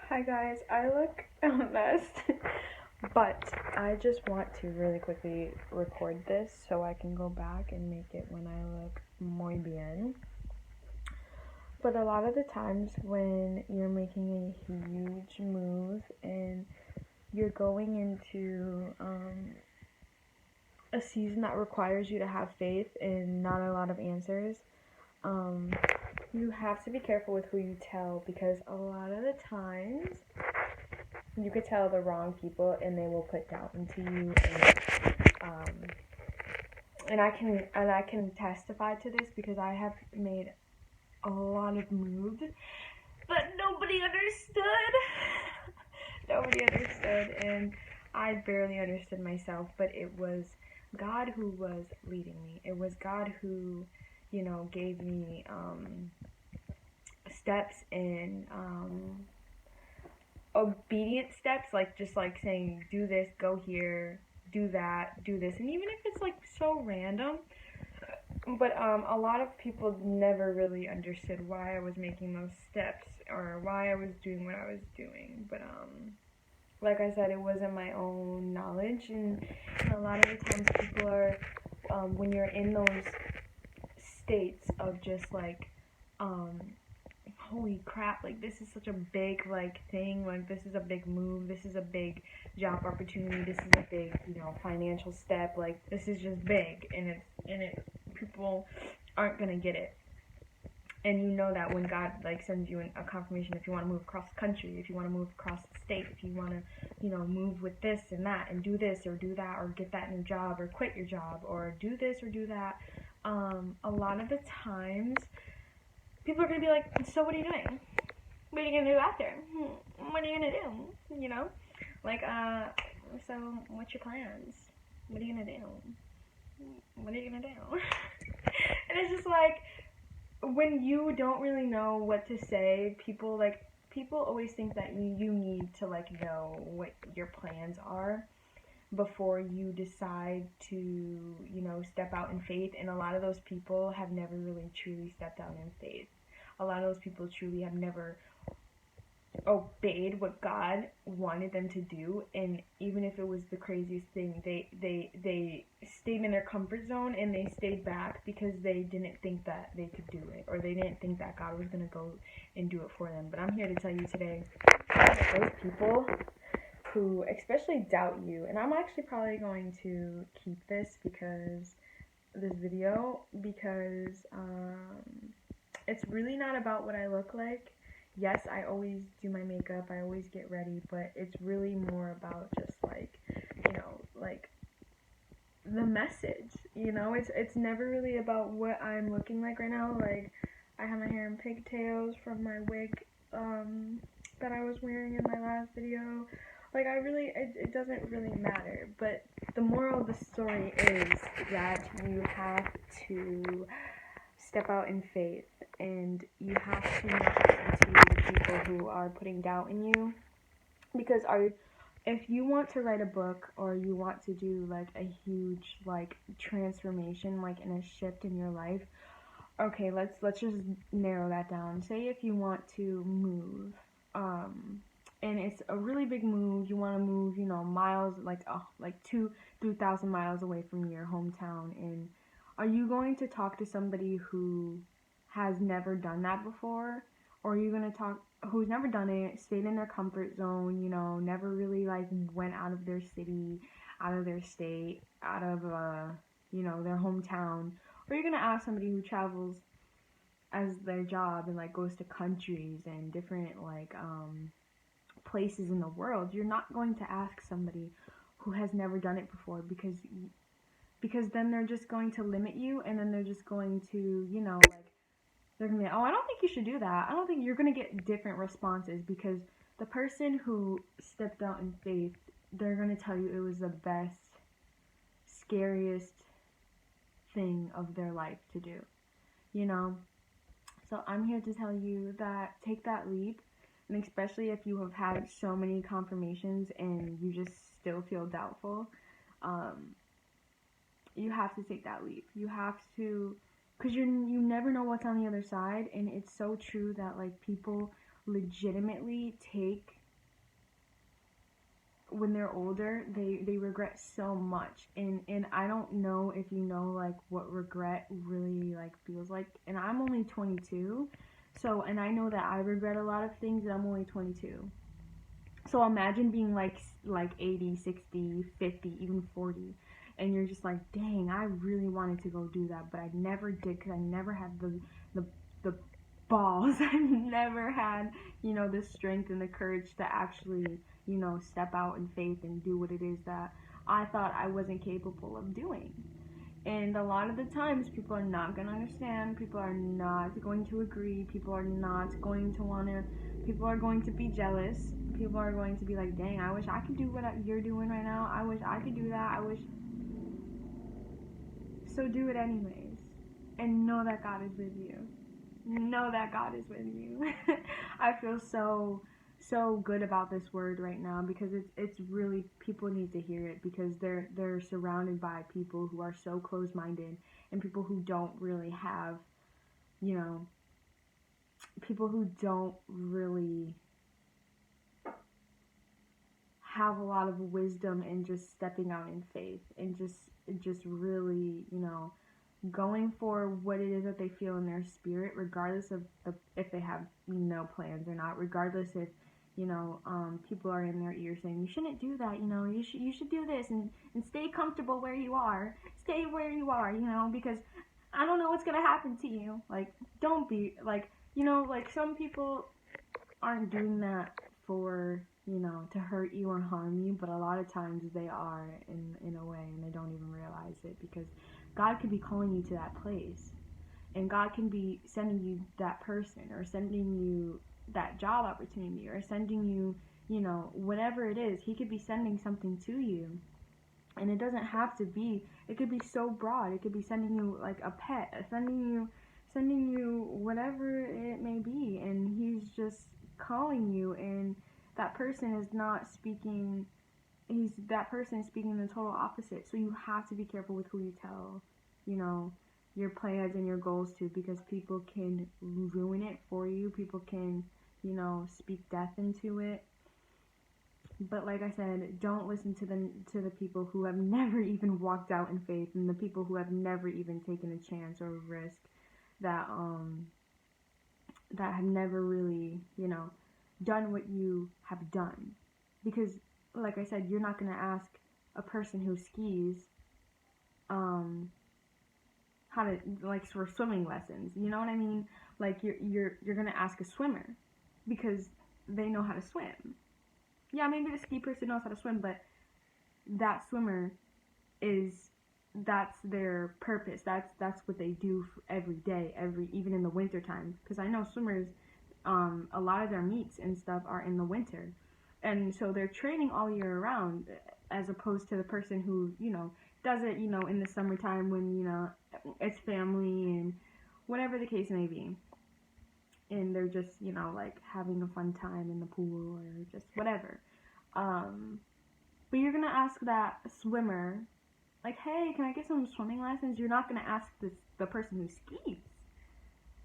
Hi guys, I look a mess, but I just want to really quickly record this so I can go back and make it when I look muy bien. But a lot of the times when you're making a huge move and you're going into a season that requires you to have faith and not a lot of answers, you have to be careful with who you tell, because a lot of the times you could tell the wrong people and they will put doubt into you, and I can testify to this because I have made a lot of moves that nobody understood. Nobody understood, and I barely understood myself, but it was God who was leading me. It was God who, gave me steps and obedient steps, like just like saying, do this, go here, do that, do this. And even if it's like so random, but a lot of people never really understood why I was making those steps or why I was doing what I was doing. But like I said, it wasn't my own knowledge, and a lot of the times people are, when you're in those states of just like, holy crap, like this is such a big like thing, like this is a big move, this is a big job opportunity, this is a big, financial step, like this is just big, and it people aren't gonna get it. And you know that when God like sends you a confirmation, if you want to move across the country, if you want to move across the state, if you want to, move with this and that and do this or do that or get that new job or quit your job or do this or do that, a lot of the times people are gonna be like, so what are you doing? What are you gonna do out there? What are you gonna do? Like, so what's your plans? What are you gonna do? What are you gonna do? And it's just like, when you don't really know what to say, people always think that you need to like know what your plans are before you decide to, step out in faith. And a lot of those people have never really truly stepped out in faith. A lot of those people truly have never obeyed what God wanted them to do, and even if it was the craziest thing, they stayed in their comfort zone and they stayed back because they didn't think that they could do it, or they didn't think that God was going to go and do it for them. But I'm here to tell you today that those people who especially doubt you, and I'm actually probably going to keep this video because it's really not about what I look like. Yes, I always do my makeup, I always get ready, but it's really more about just like, like the message. It's never really about what I'm looking like right now. Like, I have my hair in pigtails from my wig that I was wearing in my last video. Like, it doesn't really matter, but the moral of the story is that you have to step out in faith, and you have to not listen to the people who are putting doubt in you, because if you want to write a book, or you want to do like a huge like transformation, like in a shift in your life, okay, let's just narrow that down. Say if you want to move, and it's a really big move, you want to move, miles, like 2,000-3,000 miles away from your hometown, and are you going to talk to somebody who has never done that before? Or are you going to talk who's never done it, stayed in their comfort zone, never really like went out of their city, out of their state, out of their hometown? Or are you going to ask somebody who travels as their job and like goes to countries and different like places in the world? You're not going to ask somebody who has never done it before, because then they're just going to limit you, and then they're just going to, like, they're going to be like, oh, I don't think you should do that. I don't think you're going to get different responses, because the person who stepped out in faith, they're going to tell you it was the best, scariest thing of their life to do, So I'm here to tell you that take that leap, and especially if you have had so many confirmations and you just still feel doubtful, you have to take that leap. You have to, because you never know what's on the other side. And it's so true that like people legitimately take when they're older, they regret so much. And I don't know if you know like what regret really like feels like. And I'm only 22. So, and I know that I regret a lot of things and I'm only 22. So imagine being like 80, 60, 50, even 40, and you're just like, "Dang, I really wanted to go do that, but I never did cuz I never had the the balls. I never had, the strength and the courage to actually, step out in faith and do what it is that I thought I wasn't capable of doing." And a lot of the times, people are not going to understand. People are not going to agree. People are not going to want to. People are going to be jealous. People are going to be like, dang, I wish I could do what you're doing right now. I wish I could do that. I wish. So do it anyways. And know that God is with you. Know that God is with you. I feel so good about this word right now because it's really, people need to hear it because they're surrounded by people who are so close-minded and people who don't really have, people who don't really have a lot of wisdom in just stepping out in faith and just really, going for what it is that they feel in their spirit, regardless of if they have no plans or not, regardless if people are in their ear saying you shouldn't do that, you should do this and stay comfortable where you are, stay where you are, because I don't know what's gonna happen to you. Like, don't be like, like some people aren't doing that for to hurt you or harm you, but a lot of times they are in a way and they don't even realize it because God could be calling you to that place and God can be sending you that person or sending you that job opportunity or sending you, whatever it is. He could be sending something to you. And it doesn't have to be, it could be so broad. It could be sending you like a pet, sending you whatever it may be, and he's just calling you, and that person is not speaking, that person is speaking the total opposite. So you have to be careful with who you tell, your plans and your goals to, because people can ruin it for you. People can, speak death into it. But like I said, don't listen to the people who have never even walked out in faith, and the people who have never even taken a chance or a risk, that have never really, done what you have done. Because like I said, you're not going to ask a person who skis how to, like, for swimming lessons. You know what I mean? Like, you're going to ask a swimmer because they know how to swim. Yeah, maybe the ski person knows how to swim, but that swimmer that's their purpose. That's what they do every day, even in the winter time. Because I know swimmers, a lot of their meets and stuff are in the winter, and so they're training all year round, as opposed to the person who does it in the summertime when it's family and whatever the case may be, and they're just like having a fun time in the pool or just whatever. But you're gonna ask that swimmer, like, hey, can I get some swimming lessons? You're not gonna ask the person who skis,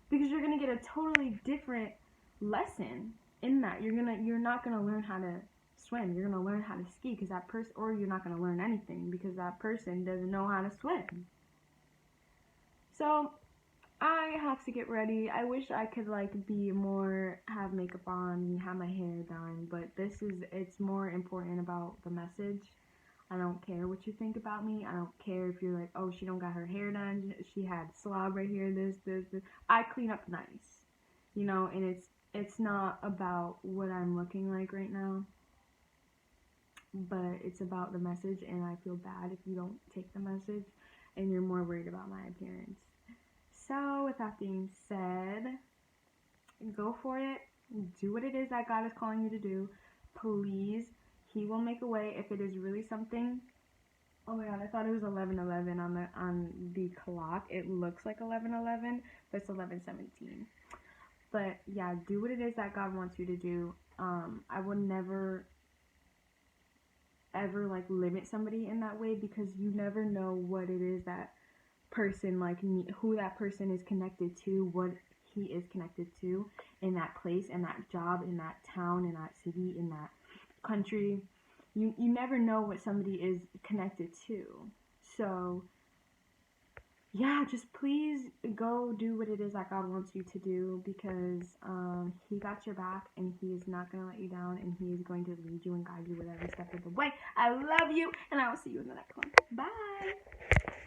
because you're gonna get a totally different lesson in that. You're not gonna learn how to swim. You're gonna learn how to ski because that person, or you're not gonna learn anything because that person doesn't know how to swim. So I have to get ready. I wish I could be more, have makeup on, have my hair done, but it's more important about the message. I don't care what you think about me. I don't care if you're like, oh, she don't got her hair done, she had slob right here, this. I clean up nice, and it's not about what I'm looking like right now, but it's about the message, and I feel bad if you don't take the message and you're more worried about my appearance. So with that being said, go for it. Do what it is that God is calling you to do. Please, He will make a way if it is really something. Oh my God, I thought it was 11:11 on the clock. It looks like 11:11, but it's 11:17. But yeah, do what it is that God wants you to do. I will never ever limit somebody in that way, because you never know what it is that person, who that person is connected to, what he is connected to in that place, in that job, in that town, in that city, in that country. you never know what somebody is connected to. So yeah, just please go do what it is that God wants you to do, because He got your back and He is not going to let you down, and He is going to lead you and guide you with every step of the way. I love you, and I will see you in the next one. Bye.